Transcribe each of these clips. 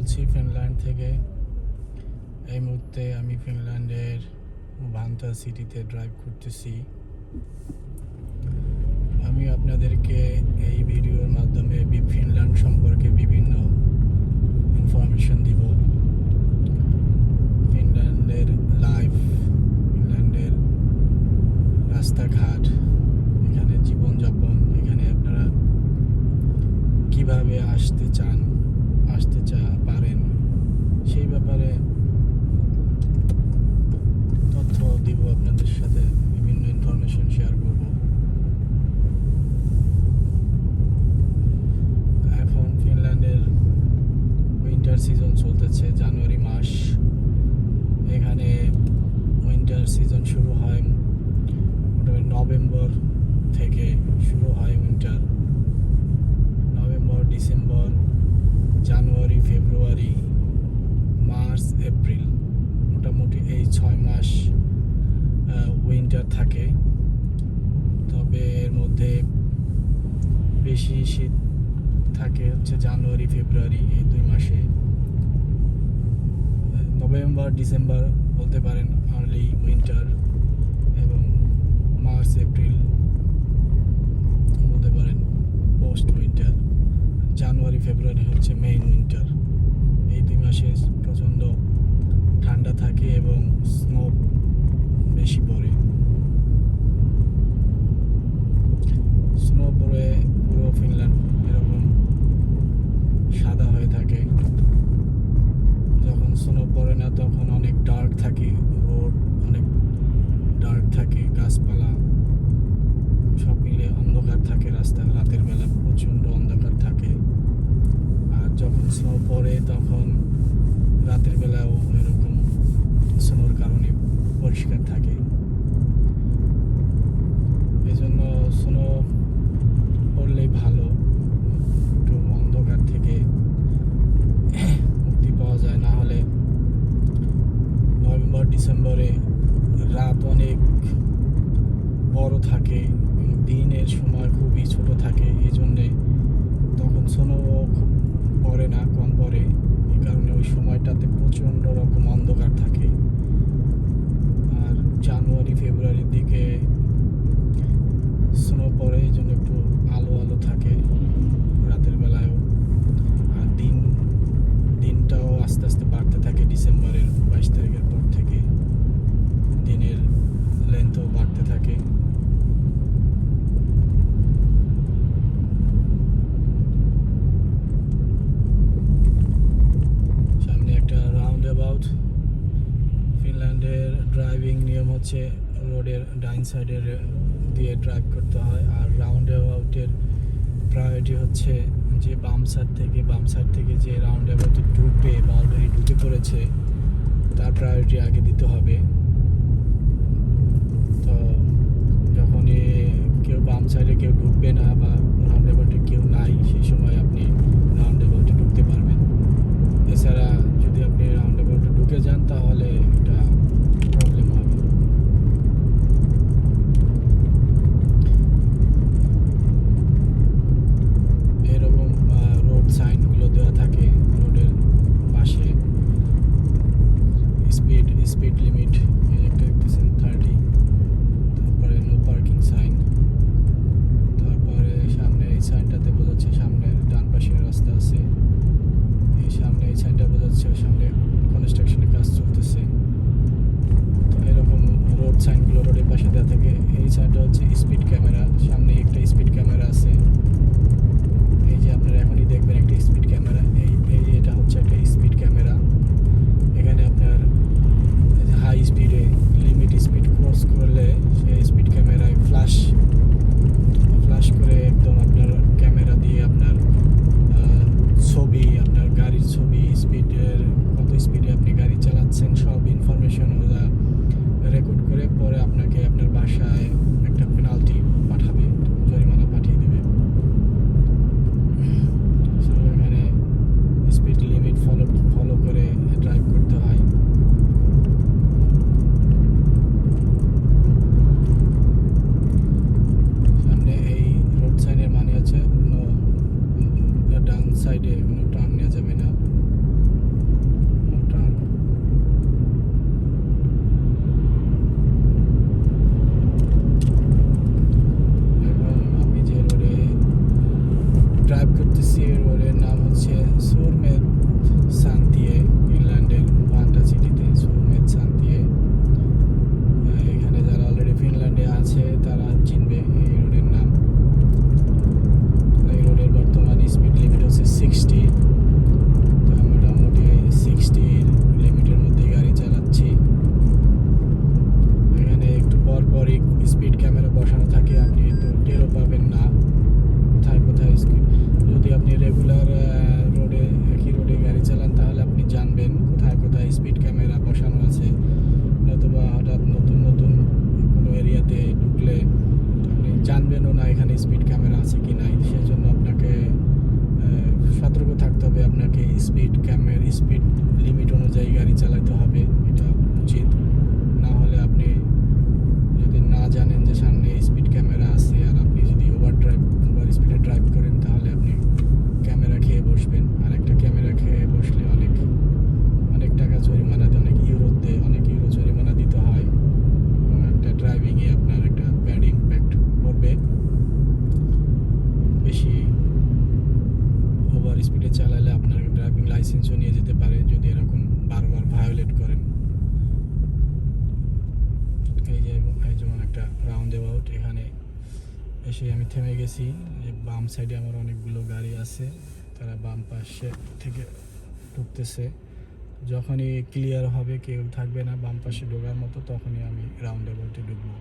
বলছি ফিনল্যান্ড থেকে। এই মুহূর্তে আমি ফিনল্যান্ডের ভান্তা সিটিতে ড্রাইভ করতেছি। আমি আপনাদেরকে এই ভিডিওর মাধ্যমে ফিনল্যান্ড সম্পর্কে বিভিন্ন ইনফরমেশন দিব। ফিনল্যান্ডের লাইফ, ফিনল্যান্ডের রাস্তাঘাট, এখানে জীবনযাপন, এখানে আপনারা কিভাবে আসতে পারেন সেই ব্যাপারে তথ্য দিব আপনাদের সাথে, বিভিন্ন ইনফরমেশন শেয়ার করব। এখন ফিনল্যান্ডের উইন্টার সিজন চলতেছে, জানুয়ারি মাস। এখানে উইন্টার সিজন শুরু হয় মোটামুটি নভেম্বর থেকে শুরু হয় উইন্টার। নভেম্বর, ডিসেম্বর, জানুয়ারি, ফেব্রুয়ারি, মার্চ, এপ্রিল, মোটামুটি এই 6 মাস উইন্টার থাকে। তবে এর মধ্যে বেশি শীত থাকে হচ্ছে জানুয়ারি, ফেব্রুয়ারি, এই 2 মাসে। নভেম্বর, ডিসেম্বর বলতে পারেন আর্লি উইন্টার, এবং মার্চ, এপ্রিল বলতে পারেন পোস্ট উইন্টার। জানুয়ারি, ফেব্রুয়ারি হচ্ছে মেইন উইন্টার। এই 2 মাসে প্রচণ্ড ঠান্ডা থাকে এবং স্নো বেশি পড়ে। স্নো পড়ে পুরো ফিনল্যান্ড এরকম সাদা হয়ে থাকে। যখন স্নো পড়ে না তখন অনেক ডার্ক থাকে, রোড অনেক ডার্ক থাকে, গাছপালা সব মিলে অন্ধকার থাকে রাস্তা। রাতের বেলা প্রচণ্ড অন্ধকার থাকে। আর যখন স্নো পড়ে তখন রাতের বেলাও এরকম স্নোর কারণে পরিষ্কার থাকে। এই জন্য স্নো পড়লেই ভালো, একটু অন্ধকার থেকে মুক্তি পাওয়া যায়। না হলে নভেম্বর, ডিসেম্বরে রাত অনেক বড় থাকে, দিনের সময় খুবই ছোট থাকে। এই জন্যে তখন স্নো খুব পড়ে না, কম পড়ে। এই কারণে ওই সময়টাতে প্রচণ্ড রকম অন্ধকার থাকে। আর জানুয়ারি, ফেব্রুয়ারির দিকে স্নো পড়ে, এই জন্য একটু আলো আলো থাকে রাতের বেলায়ও। আর দিনটাও আস্তে আস্তে বাড়তে থাকে। ডিসেম্বরের 22 তারিখের পর থেকে দিনের লেন্থও বাড়তে থাকে। সামনে একটা রাউন্ড অ্যাবাউট। ফিনল্যান্ডের ড্রাইভিং নিয়ম হচ্ছে রোডের ডাইন সাইডের দিয়ে ড্রাইভ করতে হয়। আর রাউন্ড অ্যাবাউটের প্রায়োরিটি হচ্ছে যে বাম সাইড থেকে যে রাউন্ড অ্যাবাউটে ঢুকবে বা অলরেডি ঢুকে পড়েছে তার প্রায়োরিটি আগে দিতে হবে। তো যখন কেউ বাম সাইডে কেউ ঢুকবে না বা রাউন্ড অ্যাবাউটে কেউ নাই, সেই সময় আপনি রাউন্ড অ্যাবাউটে ঢুকতে পারবেন। এছাড়া যদি আপনি রাউন্ড অ্যাবাউটে ঢুকে যান তাহলে এটা প্রবলেম হবে। এরকম রোড সাইনগুলো দেওয়া থাকে রোডের পাশে, স্পিড লিমিট এখানে স্পিড ক্যামেরা আছে কি নাই, সেজন্য আপনাকে সতর্ক থাকতে হবে। আপনাকে স্পিড লিমিট অনুযায়ী গাড়ি চালাতে হবে, এটা উচিত। না হলে আপনি যদি না জানেন যে সামনে স্পিড ক্যামেরা আছে আর আপনি যদি ওভার স্পিডে ড্রাইভ করেন, তাহলে আপনি ক্যামেরা খেয়ে বসবেন। আর একটা ক্যামেরা খেয়ে বসলে অনেক টাকা জরিমানা, অনেক ইউরো জরিমানা দিতে হয়, এবং একটা ড্রাইভিংয়ে আপনার একটা ব্যাড ইম্প্যাক্ট পড়বে। বেশি ওভার স্পিডে চালালে আপনার ড্রাইভিং লাইসেন্সও নিয়ে যেতে পারে যদি এরকম বারবার ভায়োলেট করেন। এই যেমন একটা রাউন্ড অ্যাবাউট, এখানে এসে আমি থেমে গেছি। বাম সাইডে আমার অনেকগুলো গাড়ি আছে, তারা বাম পাশে থেকে ঢুকতেছে। যখনই ক্লিয়ার হবে, কেউ থাকবে না বাম পাশে ঢোকার মতো, তখনই আমি রাউন্ড অ্যাবাউটে ঢুকবো।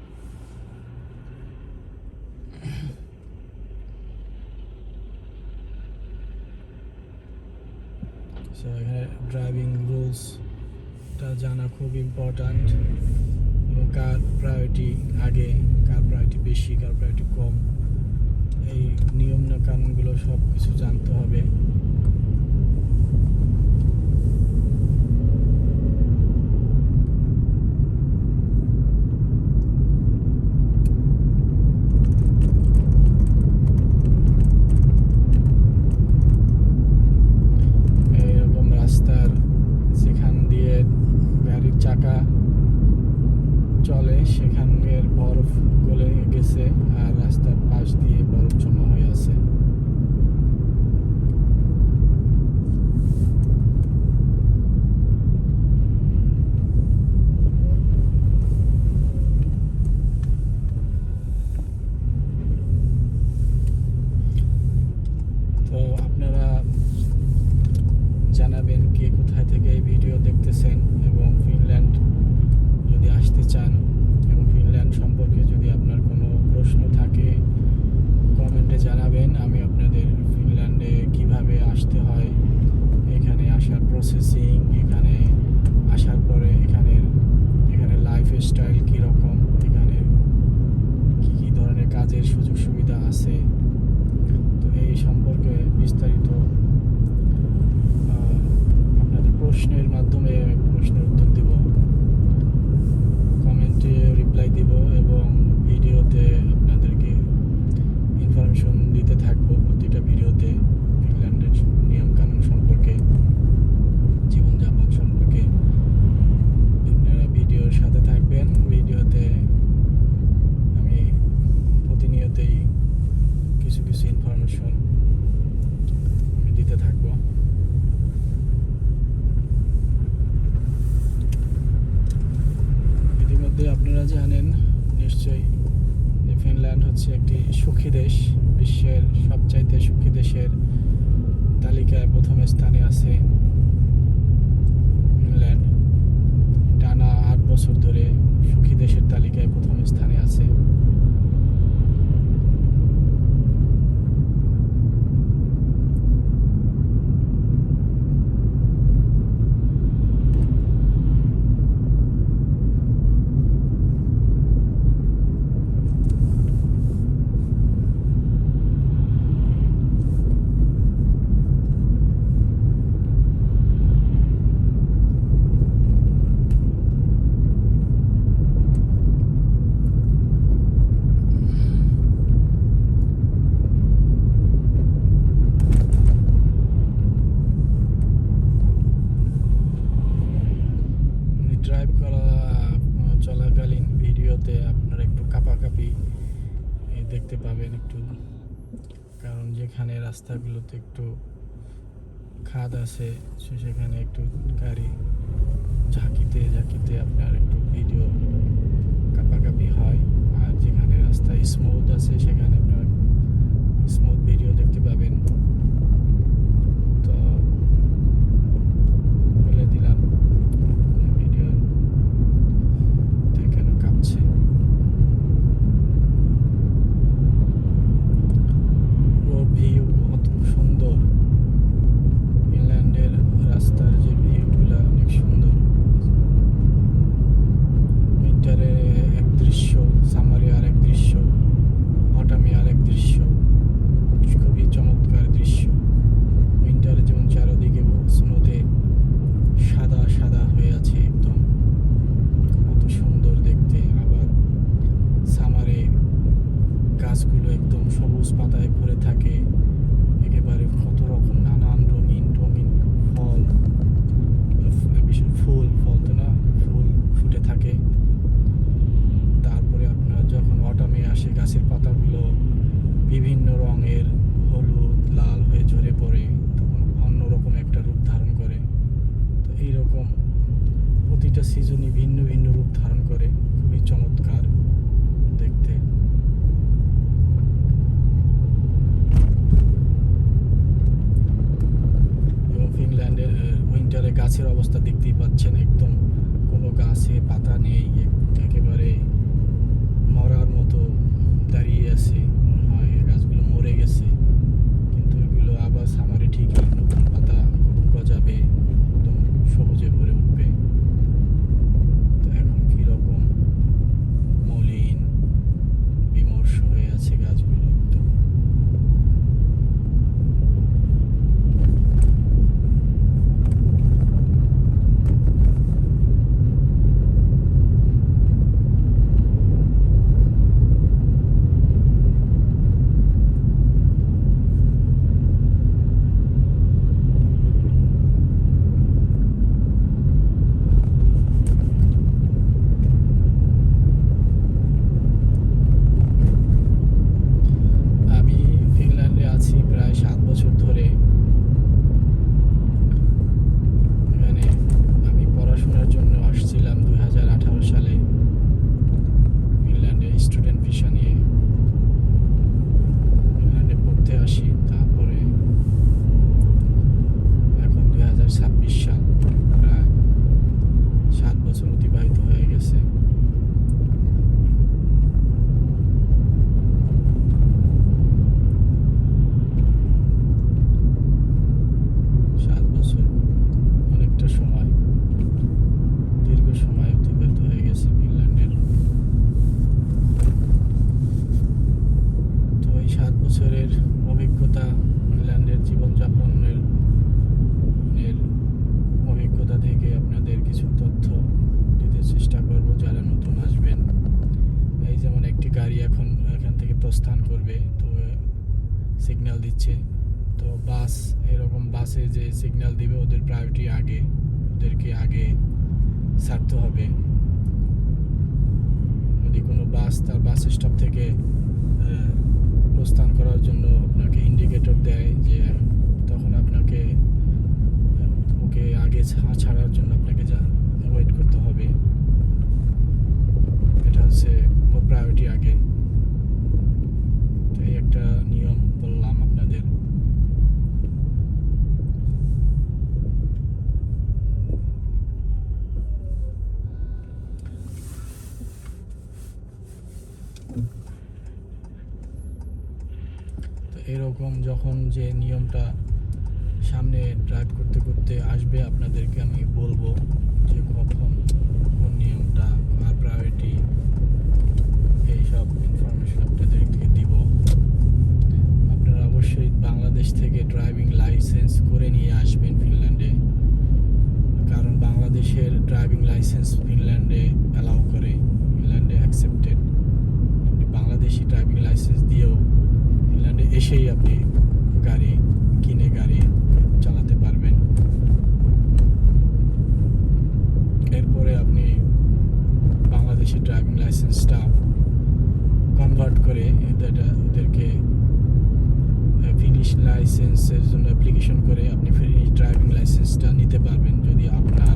সো এখানে ড্রাইভিং রুলসটা জানা খুব ইম্পর্ট্যান্ট, এবং কার প্রায়োরিটি আগে, কার প্রায়োরিটি বেশি, কার প্রায়োরিটি কম, এই নিয়ম কানুনগুলো সব কিছু জানতে হবে। এইরকম রাস্তার যেখান দিয়ে গাড়ির চাকা চলে সেখানের বরফ গলে গেছে, আর রাস্তার পাশ দিয়ে বরফ জমা হয়ে আছে। তো আপনারা জানাবেন কে কোথায় থেকে এই ভিডিও দেখতেছেন, এবং ফিনল্যান্ড যদি আসতে চান এবং ফিনল্যান্ড সম্পর্কে যদি আপনার কোনো প্রশ্ন থাকে, কমেন্টে জানাবেন। আমি আপনাদের ফিনল্যান্ডে কিভাবে আসতে হয়, এখানে আসার প্রসেসিং, এখানে আসার পরে এখানে লাইফ স্টাইল কীরকম, এখানে কী ধরনের কাজের সুযোগ সুবিধা আছে, তো এই সম্পর্কে বিস্তারিত আপনাদের প্রশ্নের মাধ্যমে প্রশ্নের উত্তর দেব, কমেন্টে রিপ্লাই দিব, এবং ভিডিওতে আপনাদেরকে ইনফরমেশন দিতে থাকবো প্রতিটা ভিডিওতে ফিনল্যান্ডের নিয়মকানুন সম্পর্কে, জীবনযাপন সম্পর্কে। আপনারা ভিডিওর সাথে থাকবেন। ভিডিওতে আমি প্রতিনিয়তই কিছু ইনফরমেশন আমি দিতে থাকবো। ইতিমধ্যে আপনারা জানেন নিশ্চয়ই যে ফিনল্যান্ড হচ্ছে একটি সুখী দেশ, বিশ্বের সবচাইতে সুখী দেশের তালিকায় প্রথম স্থানে আছে ফিনল্যান্ড। টানা 8 বছর ধরে সুখী দেশের তালিকায় প্রথম স্থানে আছে। ড্রাইভ করা চলাকালীন ভিডিওতে আপনারা একটু কাঁপাকাঁপি দেখতে পাবেন একটু, কারণ যেখানে রাস্তাগুলোতে একটু খাদ আছে সেখানে একটু গাড়ি ঝাঁকিতে আপনার একটু ভিডিও কাঁপাকাঁপি হয়, আর যেখানে রাস্তা স্মুথ আছে সেখানে আপনার স্মুথ ভিডিও দেখতে পাবেন। তো বলে দিলাম ভিডিও কেন কাঁপছে। রোড ভিউ কত সুন্দর, ফিনল্যান্ডের রাস্তার যে ভিউগুলো অনেক সুন্দর। উইন্টারে এক দৃশ্য, সামারে আর এক দৃশ্য, অটামে গাছগুলো একদম সবুজ পাতায় ভরে থাকে, একেবারে কত রকম নানান রঙিন রঙিন ফল, বিশেষ ফুল, ফল তো না, ফুল ফুটে থাকে। তারপরে আপনার যখন অটামে আসে গাছের পাতাগুলো বিভিন্ন রঙের হলুদ লাল হয়ে ঝরে পড়ে, তখন অন্যরকম একটা রূপ ধারণ করে। তো এইরকম প্রতিটা সিজনই ভিন্ন ভিন্ন রূপ ধারণ করে, খুবই চমৎকার দেখতে। এবং ফিনল্যান্ডের উইন্টারে গাছের অবস্থা দেখতেই পাচ্ছেন, একদম কোনো গাছে পাতা নেই, একেবারে মরার মতো দাঁড়িয়ে আছে, মনে হয় গাছগুলো মরে গেছে। কিন্তু এগুলো আবার সামারে ঠিকই নতুন পাতা গজাবে, একদম সবুজে ভরে উঠবে। তো এখন কীরকম মলিন বিমর্ষ হয়ে আছে গাছগুলো একদম। আমি ফিনল্যান্ডে আছি প্রায় 7 বছর ধরে। এখানে আমি পড়াশোনার জন্য আসছিলাম 2018 সালে ফিনল্যান্ডে স্টুডেন্ট ভিসা নিয়ে ফিনল্যান্ডে পড়তে আসি। তারপরে এখন 2026 সাল, প্রায় 7 বছর অতিবাহিত হয়ে গেছে। অনেকটা সময়, দীর্ঘ সময় অতিবাহিত হয়ে গেছে ফিনল্যান্ডের। তো এই 7 বছরের অভিজ্ঞতা, ফিনল্যান্ডের জীবনযাপনের অভিজ্ঞতা থেকে আপনাদের কিছু তথ্য দিতে চেষ্টা করব যারা নতুন আসবেন। এই যেমন একটি গাড়ি এখন এখান থেকে প্রস্থান করবে, তো সিগন্যাল দিচ্ছে। তো বাস, এরকম বাসে যে সিগন্যাল দিবে ওদের প্রায়োরিটি আগে, ওদেরকে আগে ছাড়তে হবে। যদি কোনো বাস তার বাস স্টপ থেকে প্রস্থান করার জন্য আপনাকে ইন্ডিকেটর দেয়, যে তখন আপনাকে ওকে আগে ছাড়ার জন্য আপনাকে ওয়েট করতে হবে। এটা হচ্ছে ওর প্রায়োরিটি আগে। তো এই একটা নিয়ম বললাম আপনাদের। তো এরকম যখন যে নিয়মটা সামনে ড্রাইভ করতে করতে আসবে, আপনাদেরকে আমি বলবো যে কখন কোন নিয়মটা, কার প্রায়োরিটি, এইসব ইনফরমেশন আপনাদেরকে দিব। আপনারা অবশ্যই বাংলাদেশ থেকে ড্রাইভিং লাইসেন্স করে নিয়ে আসবেন ফিনল্যান্ডে, কারণ বাংলাদেশের ড্রাইভিং লাইসেন্স ফিনল্যান্ডে অ্যালাউ করে, ফিনল্যান্ডে অ্যাকসেপ্টেড। আপনি বাংলাদেশি ড্রাইভিং লাইসেন্স দিয়েও ফিনল্যান্ডে এসেই আপনি গাড়ি কিনে গাড়ি চালাতে পারবেন। এরপরে আপনি বাংলাদেশি ড্রাইভিং লাইসেন্সটা কনভার্ট করে ওদেরকে ফিনিশ লাইসেন্সের জন্য অ্যাপ্লিকেশন করে আপনি ফিনিশ ড্রাইভিং লাইসেন্সটা নিতে পারবেন, যদি আপনার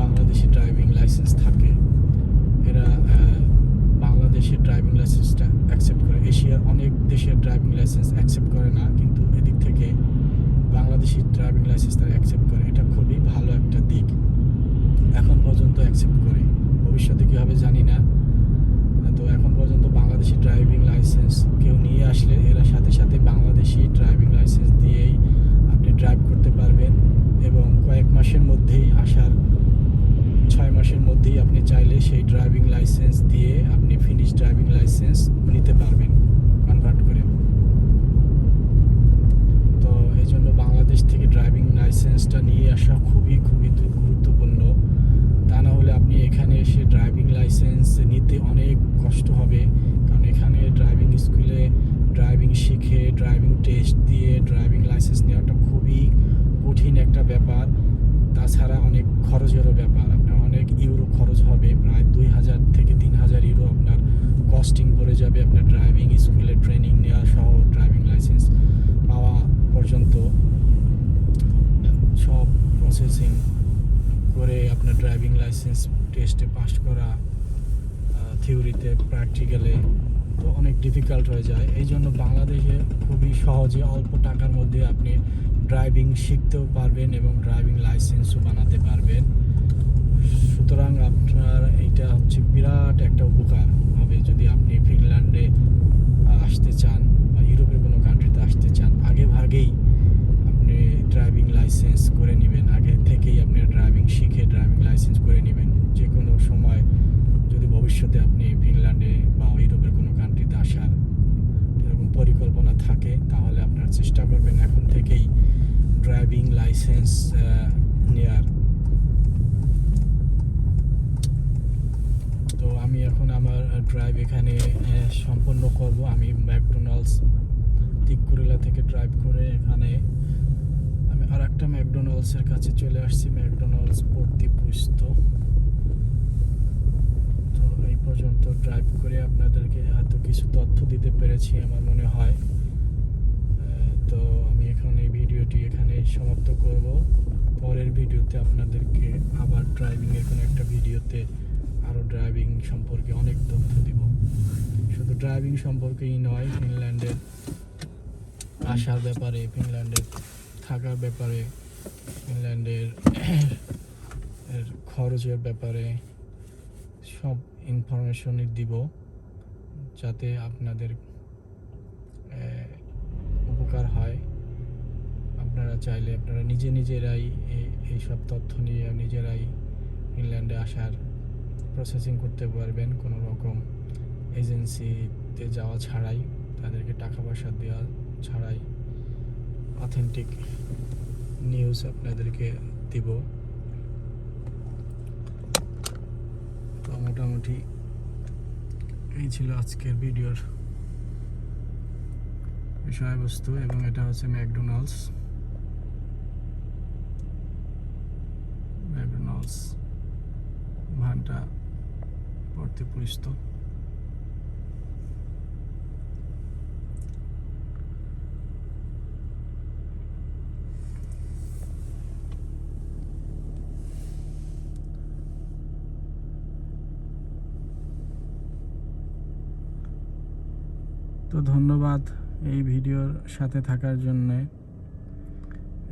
বাংলাদেশি ড্রাইভিং লাইসেন্স থাকে। এরা বাংলাদেশের ড্রাইভিং লাইসেন্সটা অ্যাকসেপ্ট করে। এশিয়ার অনেক দেশের ড্রাইভিং লাইসেন্স অ্যাকসেপ্ট করে না, কিন্তু এদিক থেকে বাংলাদেশি ড্রাইভিং লাইসেন্স তারা অ্যাকসেপ্ট করে। এটা খুবই ভালো একটা দিক। এখন পর্যন্ত অ্যাকসেপ্ট করে, ভবিষ্যতে কী হবে জানি না। তো এখন পর্যন্ত বাংলাদেশি ড্রাইভিং লাইসেন্স কেউ নিয়ে আসলে এরা সাথে সাথে বাংলাদেশি ড্রাইভিং লাইসেন্স দিয়েই আপনি ড্রাইভ করতে পারবেন। এবং কয়েক মাসের মধ্যেই, আসার 6 মাসের মধ্যেই আপনি চাইলে সেই ড্রাইভিং লাইসেন্স দিয়ে আপনি ফিনিশ ড্রাইভিং লাইসেন্স নিতে পারবেন কনভার্ট করে। তো এই জন্য বাংলাদেশ থেকে ড্রাইভিং লাইসেন্সটা নিয়ে আসা খুবই খুবই গুরুত্বপূর্ণ। তা না হলে আপনি এখানে এসে ড্রাইভিং লাইসেন্স নিতে অনেক কষ্ট হবে, কারণ এখানে ড্রাইভিং স্কুলে ড্রাইভিং টেস্ট দিয়ে ড্রাইভিং লাইসেন্স নেওয়াটা খুবই কঠিন একটা ব্যাপার। তাছাড়া অনেক খরচেরও ব্যাপার, আপনার অনেক ইউরো খরচ হবে, প্রায় 2000 থেকে 3000 ইউরো আপনার কস্টিং পড়ে যাবে আপনার ড্রাইভিং স্কুলে ট্রেনিং নেওয়া সহ ড্রাইভিং লাইসেন্স পাওয়া পর্যন্ত। সব প্রসেসিং করে আপনার ড্রাইভিং লাইসেন্স টেস্টে পাস করা, থিওরিতে প্র্যাকটিক্যালে তো অনেক ডিফিকাল্ট হয়ে যায়। এই জন্য বাংলাদেশে খুবই সহজে অল্প টাকার মধ্যে আপনি ড্রাইভিং শিখতেও পারবেন এবং ড্রাইভিং লাইসেন্সও বানাতে পারবেন। সুতরাং আপনার এইটা হচ্ছে বিরাট একটা উপকার হবে যদি আপনি ফিনল্যান্ডে আসতে চান বা ইউরোপের কোনো কান্ট্রিতে আসতে চান। আগে ভাগেই আপনি ড্রাইভিং লাইসেন্স করে নেবেন, আগে থেকেই আপনি ড্রাইভিং শিখে ড্রাইভিং লাইসেন্স করে নেবেন। যে কোনো সময় যদি ভবিষ্যতে আপনি ফিনল্যান্ডে বা ইউরোপের কোনো কান্ট্রিতে আসার এরকম পরিকল্পনা থাকে, তাহলে আপনারা চেষ্টা করবেন এখন থেকেই ড্রাইভিং লাইসেন্স নেওয়ার। তো আমি এখন আমার ড্রাইভ এখানে সম্পন্ন করব। আমি ম্যাকডোনাল্ডস তিকুরিলা থেকে ড্রাইভ করে এখানে আমি আর একটা ম্যাকডোনাল্ডসের কাছে চলে আসছি, ম্যাকডোনাল্ডস পর্তিপুস্ত। তো এই পর্যন্ত ড্রাইভ করে আপনাদেরকে হয়তো কিছু তথ্য দিতে পেরেছি আমার মনে হয়। তো আমি এখন এই ভিডিওটি এখানে সমাপ্ত করব। পরের ভিডিওতে আপনাদেরকে আবার ড্রাইভিংয়ের কোনো একটা ভিডিওতে আরও ড্রাইভিং সম্পর্কে অনেক তথ্য দিব। শুধু ড্রাইভিং সম্পর্কেই নয়, ফিনল্যান্ডের আসার ব্যাপারে, ফিনল্যান্ডের থাকার ব্যাপারে, ফিনল্যান্ডের খরচের ব্যাপারে সব ইনফরমেশনই দিব, যাতে আপনাদের উপকার হয়। আপনারা চাইলে আপনারা নিজেরাই এইসব তথ্য নিয়ে নিজেরাই ফিনল্যান্ডে আসার প্রসেসিং করতে পারবেন, কোনো রকম এজেন্সিতে যাওয়া ছাড়াই, তাদেরকে টাকা পয়সা দেওয়া ছাড়াই। অথেন্টিক নিউজ আপনাদেরকে দিব। তো মোটামুটি এই ছিল আজকের ভিডিওর বিষয়বস্তু। এবং এটা হচ্ছে ম্যাকডোনাল্ডস ভান্টা পর্তিপুস্ত। তো ধন্যবাদ এই ভিডিওর সাথে থাকার জন্যে,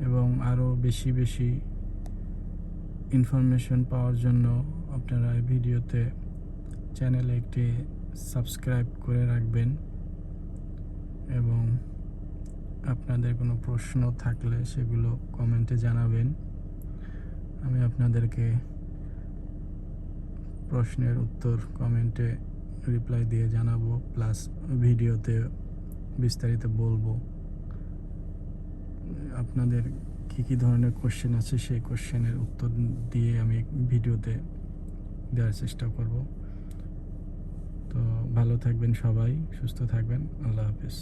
এবং আরও বেশি বেশি ইনফরমেশন পাওয়ার জন্য আপনারা এই ভিডিওতে চ্যানেলে একটি সাবস্ক্রাইব করে রাখবেন। এবং আপনাদের কোনো প্রশ্ন থাকলে সেগুলো কমেন্টে জানাবেন। আমি আপনাদেরকে প্রশ্নের উত্তর কমেন্টে রিপ্লাই দিয়ে জানাবো, প্লাস ভিডিওতে বিস্তারিত বলবো। আপনাদের কী ধরনের কোশ্চেন আছে সেই কোশ্চেনের উত্তর দিয়ে আমি ভিডিওতে দেওয়ার চেষ্টা করব। তো ভালো থাকবেন সবাই, সুস্থ থাকবেন। আল্লাহ হাফেজ।